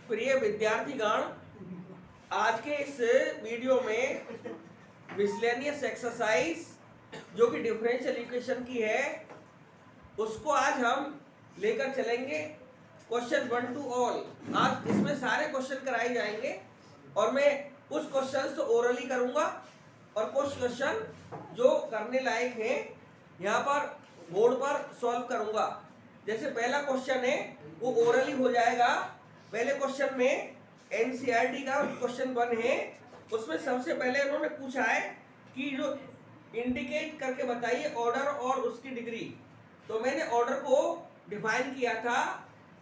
प्रिय विद्यार्थीगण, आज के इस वीडियो में मिसलेनियस एक्सरसाइज जो कि डिफरेंशियल इक्वेशन की है उसको आज हम लेकर चलेंगे। Question 1 to all. आज इसमें सारे क्वेश्चन कराए जाएंगे और मैं कुछ क्वेश्चन तो ओरली करूंगा और कुछ क्वेश्चन जो करने लायक हैं यहाँ पर बोर्ड पर सॉल्व करूंगा। जैसे पहला क्वेश्चन है वो ओरली हो जाएगा। पहले क्वेश्चन में एनसीईआरटी का क्वेश्चन 1 है, उसमें सबसे पहले उन्होंने पूछा है कि जो इंडिकेट करके बताइए ऑर्डर और उसकी डिग्री। तो मैंने ऑर्डर को डिफाइन किया था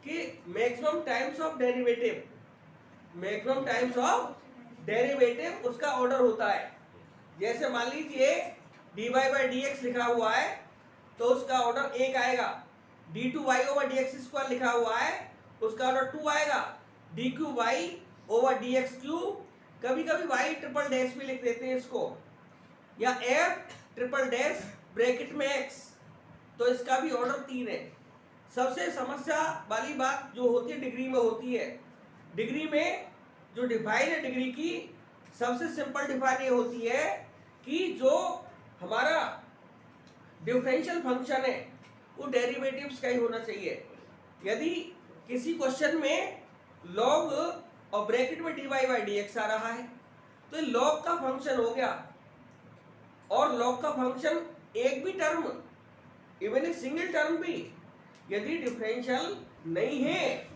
कि maximum times of derivative, maximum times of derivative उसका ऑर्डर होता है। जैसे मान लीजिए dy by dx लिखा हुआ है तो उसका ऑर्डर 1 आएगा। d2y over dx स्क्वायर लिखा हुआ है उसका ऑर्डर 2 आएगा। dqy over dx क्यूब, कभी कभी y ट्रिपल डैश भी लिख देते हैं इसको, या f ट्रिपल डैश ब्रैकेट में x, तो इसका भी ऑर्डर 3 है। सबसे समस्या वाली बात जो होती है डिग्री में होती है। डिग्री में जो डिफाइन है डिग्री की, सबसे सिंपल डिफाइन ये होती है कि जो हमारा डिफरेंशियल फंक्शन है वो डेरिवेटिव्स का ही होना चाहिए। यदि किसी क्वेश्चन में लॉग और ब्रैकेट में dy by dx आ रहा है तो ये लॉग का फंक्शन हो गया, और लॉग का फंक्शन एक भी term, even a single term भी यदि डिफरेंशियल नहीं है,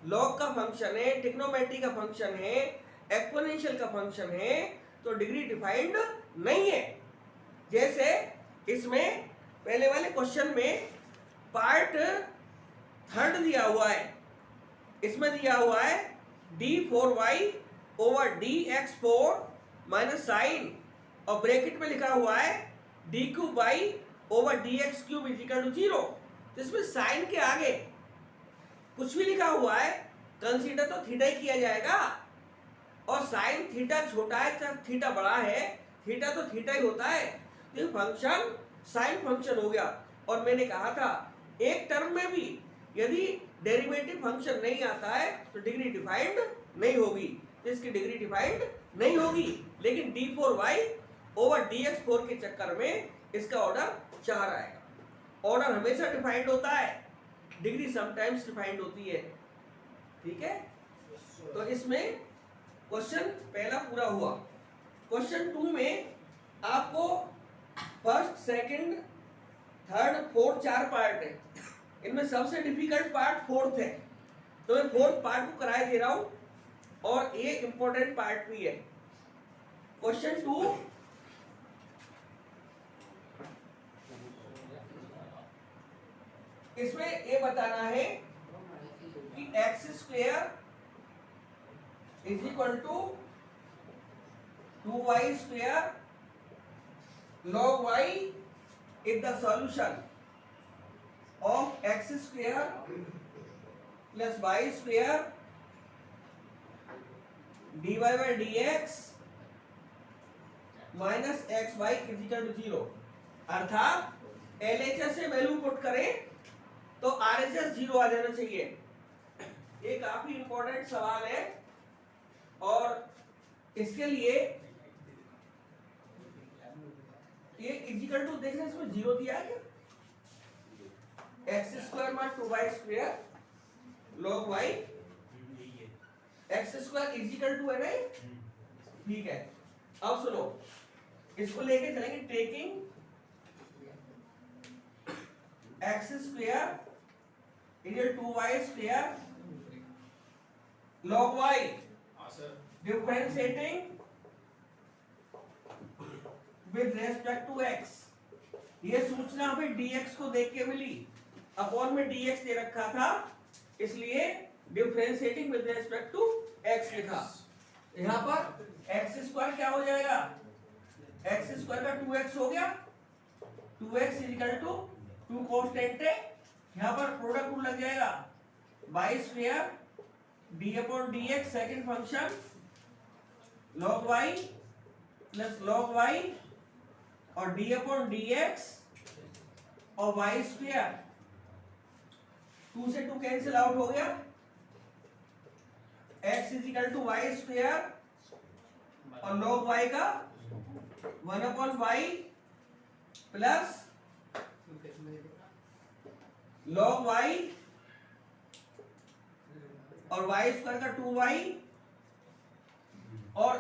लॉग का फंक्शन है, ट्रिग्नोमेट्री का फंक्शन है, एक्सपोनेंशियल का फंक्शन है, तो डिग्री डिफाइंड नहीं है। जैसे इसमें पहले वाले क्वेश्चन में पार्ट थर्ड दिया हुआ है, इसमें दिया हुआ है d4y over dx4 minus sine, और ब्रैकेट में लिखा हुआ है dqy over dx cube is equal to 0। तो इसमें साइन के आगे कुछ भी लिखा हुआ है कंसीडर तो थीटा ही किया जाएगा, और साइन थीटा छोटा है तो थीटा बड़ा है, थीटा तो थीटा ही होता है। तो ये फंक्शन साइन फंक्शन हो गया। और मैंने कहा था एक टर्म में भी यदि डेरिवेटिव फंक्शन नहीं आता है तो डिग्री डिफाइंड नहीं होगी, तो इसकी डिग्री डिफाइंड नहीं होगी। लेकिन d4y ओवर dx4 के चक्कर में इसका ऑर्डर 4 आएगा। ऑर्डर हमेशा डिफाइंड होता है, डिग्री समटाइम्स डिफाइंड होती है। ठीक है, तो इसमें क्वेश्चन पहला पूरा हुआ। क्वेश्चन 2 में आपको first, second, third, fourth 4 part है। इनमें सबसे डिफिकल्ट पार्ट फोर्थ है, तो मैं फोर्थ पार्ट को कराए दे रहा हूं, और ये इंपॉर्टेंट पार्ट भी है। क्वेश्चन 2, इसमें ये बताना है कि x square is equal to 2y square log y is the solution of x square plus y square dy by dx minus xy is equal to 0। अर्थात LHS से वैल्यू पुट करें तो RHS 0 आ जाना चाहिए। ये काफी इंपॉर्टेंट सवाल है, और इसके लिए ये इक्वल टू देखना, इसमें 0 दिया है क्या? X square minus 2y square log y, x square equal to है नहीं? ठीक है, अब सुनो, इसको लेके चलेंगे। Taking x square equal 2y square log y, differentiating with respect to x। ये सूचना हमें dx को देख के मिली, अपॉन में dx दे रखा था, इसलिए differentiating with respect to x लिखा। यहाँ पर एक्स स्क्वायर क्या हो जाएगा? एक्स स्क्वायर का 2x हो गया, 2x इक्वल टू 2 कांस्टेंट है, यहाँ पर प्रोडक्ट रूल लग जाएगा, y square d upon dx second function log y plus log y और d अपॉन dx और y स्क्वायर 2 से 2 कैंसिल आउट हो गया, x is equal to y square और log y का 1/y प्लस log y और y square का 2y और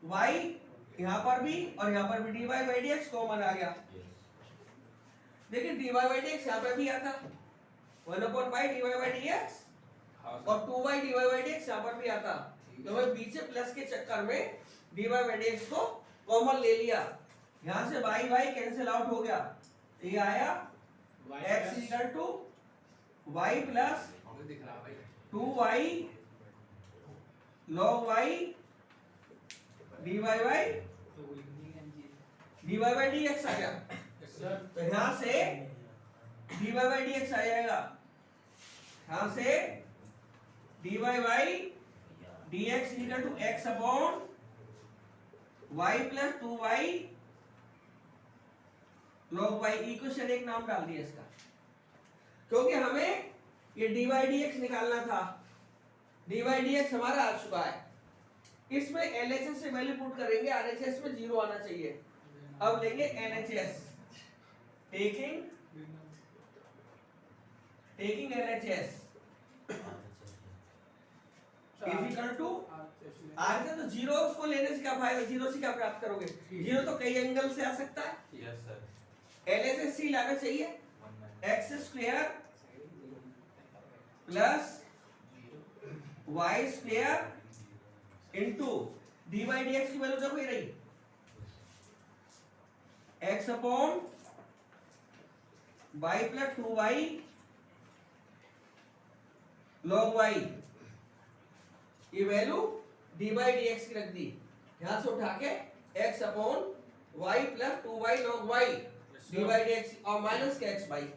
y यहां पर भी और यहां पर भी dy बाई dx कॉमन आ गया। देखिए dy बाई dx यहां पर भी आता 1/y dy बाई dx और 2y dy बाई dx यहां पर भी आता, तो मैं पीछे प्लस के चक्कर में dy बाई dx को कॉमन ले लिया, यहां से y y कैंसिल आउट हो गया, ये आया x equal to y plus 2y log y dy by dx आ गया। तो यहां से dy बाई dx आ जाएगा, यहां से dy by dx equal to x upon y plus 2y log y। Equation एक नाम डाल दिया इसका, क्योंकि हमें ये dy dx निकालना था। dy dx हमारा आ चुका है, इसमें LHS से वैल्यू पुट करेंगे, RHS में 0 आना चाहिए। अब लेंगे LHS, taking LHS is equal to R से, तो 0 उसको लेने से क्या फायदा, 0 से क्या प्राप्त करोगे, 0 तो कई एंगल से आ सकता है। Yes sir. LHS सी लाना चाहिए, x square plus y square into d by d x की वैल्यू देखो ये रही x upon y plus 2y log y, ये value d by d x की रख दी, यहां से उठा के x upon y plus 2y log y d by d x और माइनस के x बाई,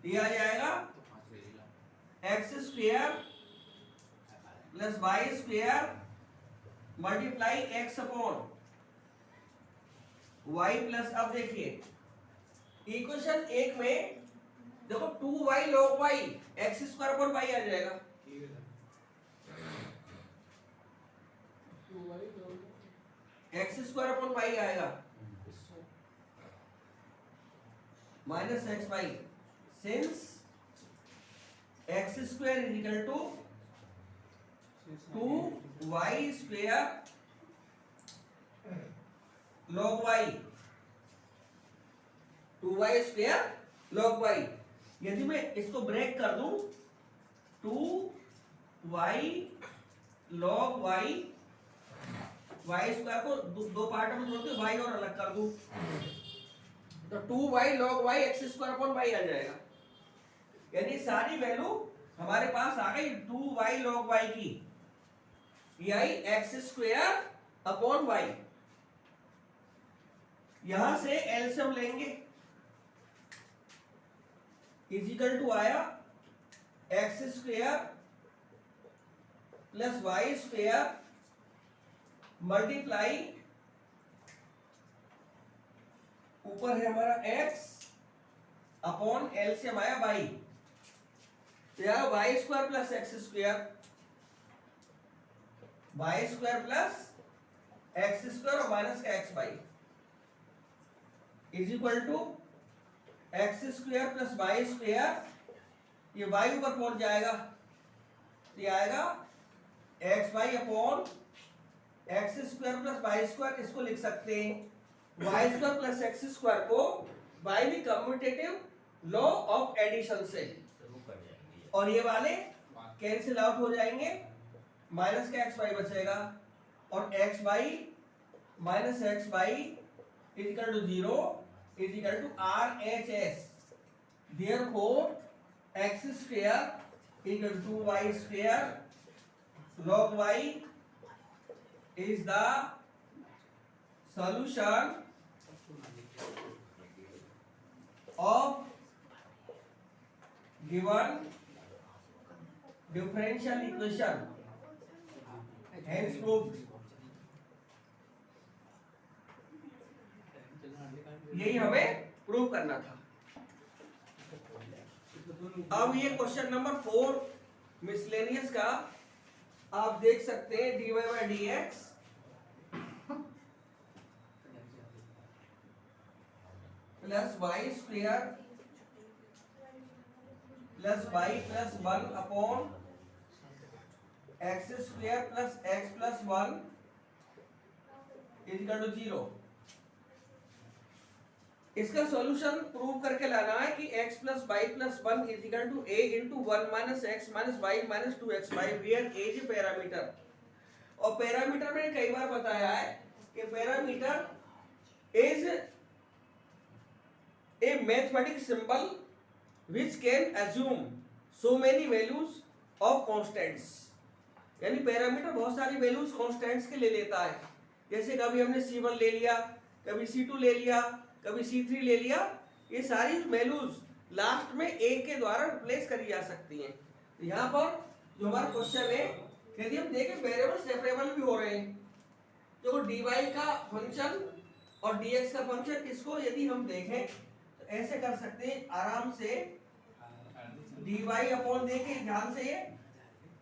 ये आ जाएगा x square plus y square multiply x upon y plus, अब देखिए इक्वेशन एक में देखो 2y log y x square upon y आ जाएगा, एक्स स्क्वायर अपॉन वाई आएगा minus x y, since x square is equal to 2y square log y, 2y square log y। यदि मैं इसको ब्रेक कर दूं 2y log y, y square को दो पार्ट में तोड़ के y और अलग कर दूं तो 2y log y x square upon y आ जाएगा, यानी सारी वैल्यू हमारे पास आ गई 2y log y की, ये आई एक्स स्क्वायर अपॉन y। यहां से एलसीएम लेंगे, इज इक्वल टू आया x square plus y square multiply, ऊपर है हमारा x अपॉन एलसीएम आया y, तो यार y square plus x square, y square plus x square और माइनस का x y is equal to x square plus y square, ये y ऊपर पहुंच जाएगा तो ये आएगा x y upon x square plus y square, इसको लिख सकते हैं y square plus x square को by the commutative law of addition से, और ये वाले कैंसिल आउट हो जाएंगे, माइनस का एक्स वाई बचेगा और x y minus x y is equal to 0 is equal to R H S, therefore x square equal to y square log y is the solution of given differential equation, hence proved। यही हमें prove करना था। अब ये question number 4 miscellaneous का आप देख सकते हैं dy by d x plus y square plus y plus 1 upon x square plus x plus 1 equal to 0। इसका सॉल्यूशन प्रूव करके लाना है कि x plus y plus 1 equal to a into 1 minus x minus y minus 2x by where a is parameter. और parameter में कई बार बताया है कि parameter is a mathematic symbol which can assume so many values of constants। यानी parameter बहुत सारी वैल्यूज कांस्टेंट्स के ले लेता है। जैसे कभी हमने C1 ले लिया, कभी C2 ले लिया, कभी C3 ले लिया। ये सारी वैल्यूज लास्ट में a के द्वारा रिप्लेस करी जा सकती हैं। तो यहाँ पर जो हमारा क्वेश्चन है, यदि हम देखें वेरिएबल सेपरेबल भी हो रहे हैं, तो dy का फंक्शन और dx का फंक्शन, इसको यदि हम देखें तो ऐसे कर सकते हैं आराम से। dy अपॉन देखें ध्यान से,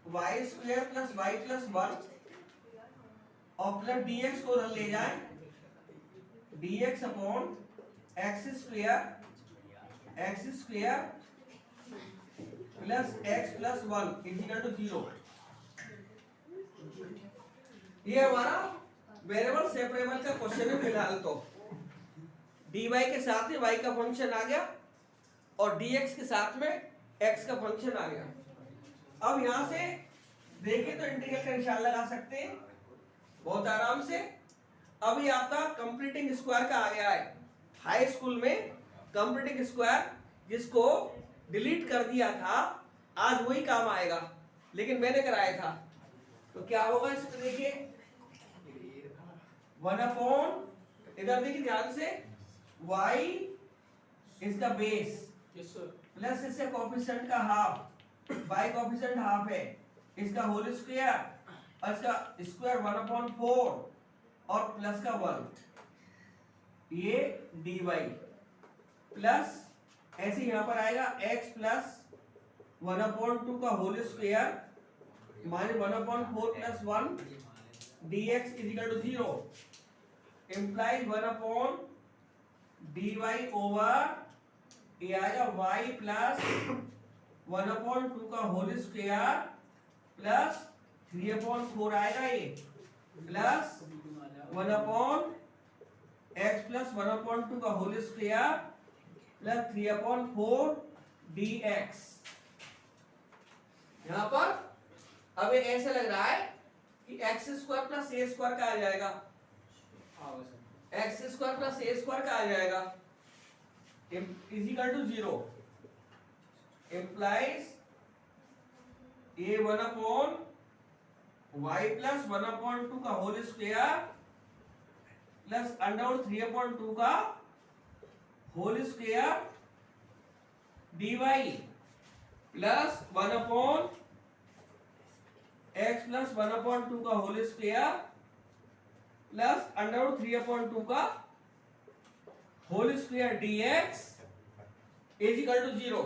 y square plus y plus 1 और प्लस dx को ले जाए, dx upon x square plus x plus 1 equal to 0। ये हमारा वेरिएबल सेपरेबल का क्वेश्चन है फिलहाल। तो dy के साथ में y का फंक्शन आ गया और dx के साथ में x का फंक्शन आ गया। अब यहां से देखें तो इंटीग्रल का निशान लगा सकते हैं बहुत आराम से। अब ये आपका कंप्लीटिंग स्क्वायर का आ गया है। हाई स्कूल में कंप्लीटिंग स्क्वायर जिसको डिलीट कर दिया था, आज वही काम आएगा, लेकिन मैंने कराया था। तो क्या होगा इसमें देखिए, 1 अपॉन, इधर देखिए ध्यान से, y इसका बेस प्लस इससे कोफिशिएंट का हाफ, y कोफिशिएंट हाफ है, इसका होल स्क्वायर और इसका स्क्वायर 1 अपॉन 4 और प्लस का 1, ये dy प्लस ऐसे यहां पर आएगा x प्लस 1 अपॉन 2 का whole square minus 1 upon 4 plus 1 dx equal to 0 implies 1 upon dy over ये आएगा y प्लस 1 अपॉन 2 का होल स्क्वायर प्लस 3 अपॉन 4 आएगा ये plus 1 upon x plus 1 upon 2 का whole square plus 3 upon 4 dx। यहां पर अब ये ऐसा लग रहा है कि x square plus a square का आ जाएगा, x square plus a square का आ जाएगा is equal to 0 implies a 1 upon y plus 1 upon 2 का whole square plus under 3 upon 2 का whole square dy plus 1 upon x plus 1 upon 2 का whole square plus under 3 upon 2 का whole square dx is equal to 0।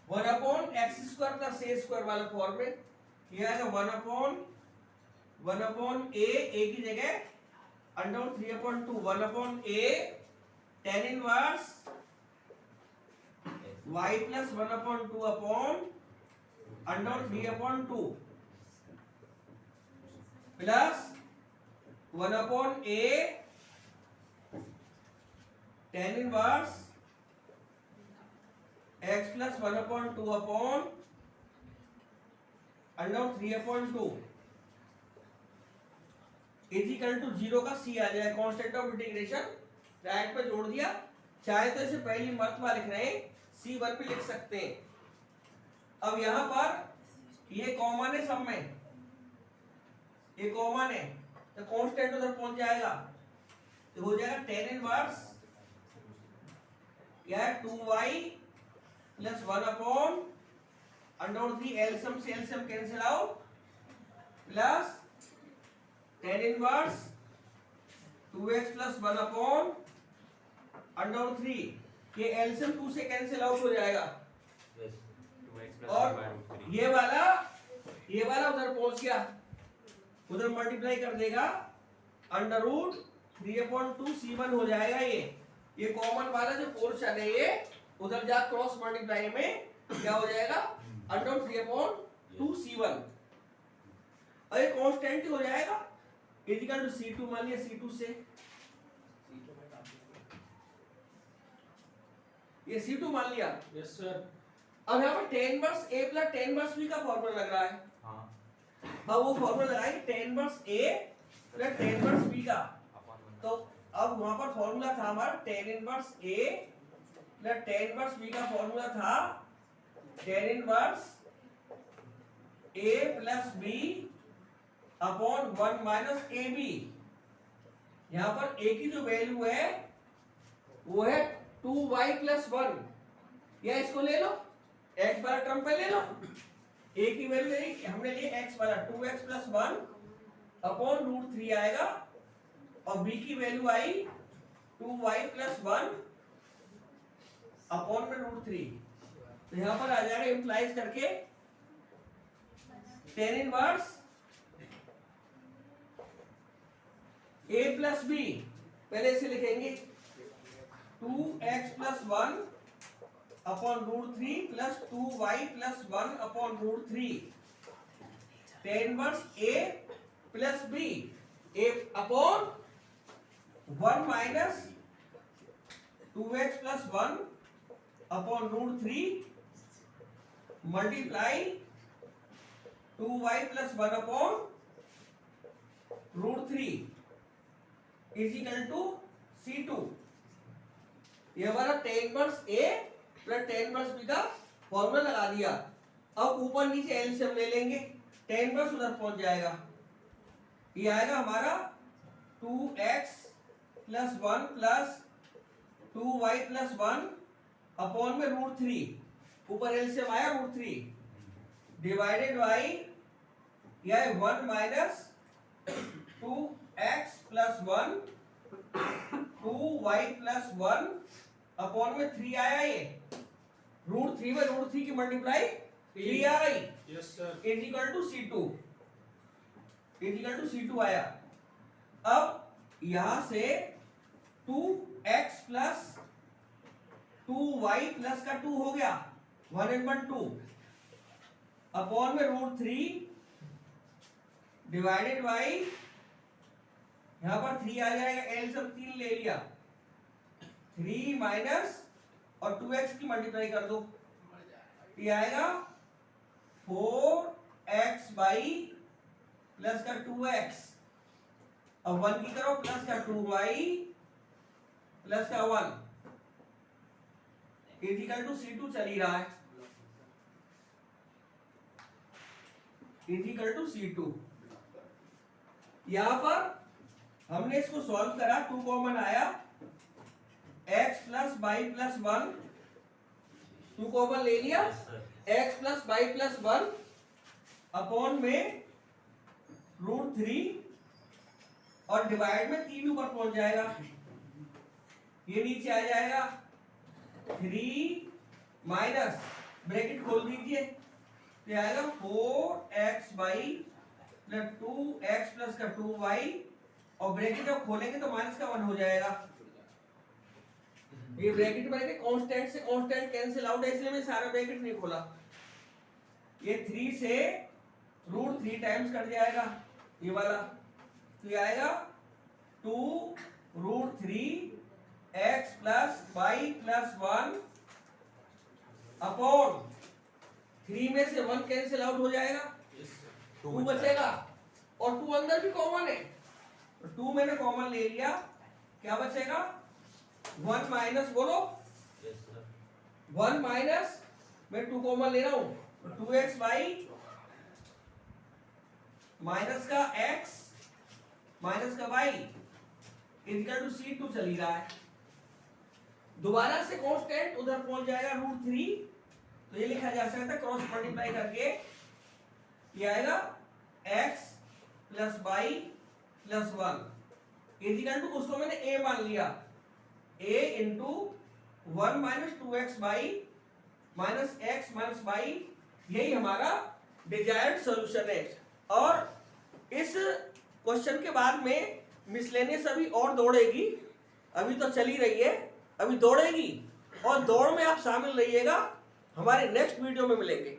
1 upon x square plus a square वाला form में ये आएगा 1 upon a की जगह under 3 upon 2 1 upon a tan inverse y plus 1 upon 2 upon under 3 upon 2 plus 1 upon a tan inverse x plus 1 upon 2 upon under 3 upon 2 is equal to 0 का c आ जाए। Constant of integration right पे जोड़ दिया, चाहे तो इसे पहली मर्तबा लिख रहे हैं c1 पे लिख सकते हैं। अब यहां पर ये कॉमन है, सब में ये कॉमन है तो कांस्टेंट उधर पहुंच जाएगा, तो हो जाएगा tan इनवर्स क्या है 2y plus 1 upon under 3 LCM से LCM cancel out plus tan inverse 2x plus 1 upon under 3 ये एलसीएम 2 से कैंसिल आउट हो जाएगा और ये वाला उधर पहुंच गया, उधर मल्टीप्लाई कर देगा, अंडर रूट 3/2 C1 हो जाएगा। ये कॉमन वाला जो पोर्शन है ये उधर जा क्रॉस मल्टीप्लाई में क्या हो जाएगा, अंडर रूट 3/2 C1, और ये कांस्टेंट हो जाएगा इक्वल टू C2। मान लिया C2 से ये C2 मान लिया। Yes sir. अब यहाँ पर tan inverse A plus tan inverse B का फॉर्मूला लग रहा है। हाँ। अब वो फॉर्मूला लगाए tan inverse A plus tan inverse B का, तो अब वहां पर फॉर्मूला था हमारा tan inverse A plus tan inverse B का फॉर्मूला था tan inverse A plus B upon 1 minus AB। यहाँ पर A की जो वैल्यू है वो है 2y प्लस 1, या इसको ले लो x वाला टर्म पे ले लो, a की वैल्यू हमने लिए x वाला 2x प्लस 1 अपॉन रूट 3 आएगा, और b की वैल्यू आई 2y प्लस 1 अपॉन में रूट 3। तो यहां पर आ जाएगा इंप्लाइज करके tan inverse a plus b, पहले इसे लिखेंगे 2x plus 1 upon root 3 plus 2y plus 1 upon root 3, tan inverse a plus b a upon 1 minus 2x plus 1 upon root 3 multiply 2y plus 1 upon root 3 is equal to C2। ये हमारा tan inverse A plus tan inverse B का formula लगा दिया। अब ऊपर नीचे LCM ले लेंगे, tan इनवर्स उधर पहुंच जाएगा, ये आएगा हमारा 2x plus 1 plus 2y plus 1 upon में रूट 3, ऊपर एलसीएम आया रूट 3 डिवाइडेड बाई यह 1 minus 2x plus 1 2y plus 1 upon में 3 आया, ये रूट 3 में रूट 3 की मल्टीप्लाई 3 आ गई। Yes sir. Is equal to C2, is equal to C2 आया। अब यहां से 2x प्लस 2y प्लस का 2 हो गया 1 and 1 2 अपॉन में रूट 3 डिवाइडेड बाई यहां पर 3 आ जाएगा, एल सब 3 ले लिया, 3 माइनस और 2x की मल्टीप्लाई कर दो, ये आएगा 4x बाई प्लस का 2x, अब 1 की करो प्लस का 2y प्लस का 1 इक्वल टू C2 चल ही रहा है, इक्वल टू C2। यहां पर हमने इसको सॉल्व करा, 2 कॉमन आया, x plus by plus 1 2 common ले लिया, x plus by plus 1 upon में रूट 3 और डिवाइड में 3 ऊपर पहुंच जाएगा, ये नीचे आ जाएगा 3 माइनस ब्रैकेट खोल दीजिए, तो आएगा 4x by plus 2x plus का 2y, और ब्रैकेट जब खोलेंगे तो माइनस का 1 हो जाएगा, ये ब्रैकेट बनेंगे कांस्टेंट से कांस्टेंट कैंसिल आउट है, इसलिए मैं सारा ब्रैकेट नहीं खोला, ये 3 से रूट 3 टाइम्स कट जाएगा ये वाला, तो ये आएगा 2 root 3 x plus y plus 1 upon 3 में से 1 कैंसिल आउट हो जाएगा, 2 बचेगा, और 2 अंदर भी कॉमन है, 2 मैंने कॉमन ले लिया, क्या बचेगा 1 माइनस, बोलो 1 माइनस, मैं 2 कॉमन ले रहा हूं, 2x बाई माइनस का x माइनस का y इक्वल टू C2 चल ही रहा है। दोबारा से कांस्टेंट उधर पहुंच जाएगा रूट 3, तो ये लिखा जा सकता है क्रॉस मल्टीप्लाई करके, ये आएगा x plus y plus 1 equal to, उसको मैंने a मान लिया, a into 1 minus 2x by minus x minus y यही हमारा डिजायर्ड सॉल्यूशन है। और इस क्वेश्चन के बाद में मिसलेनियस अभी और दौड़ेगी, अभी तो चली रही है, अभी दौड़ेगी, और दौड़ में आप शामिल रहिएगा। हमारे नेक्स्ट वीडियो में मिलेंगे।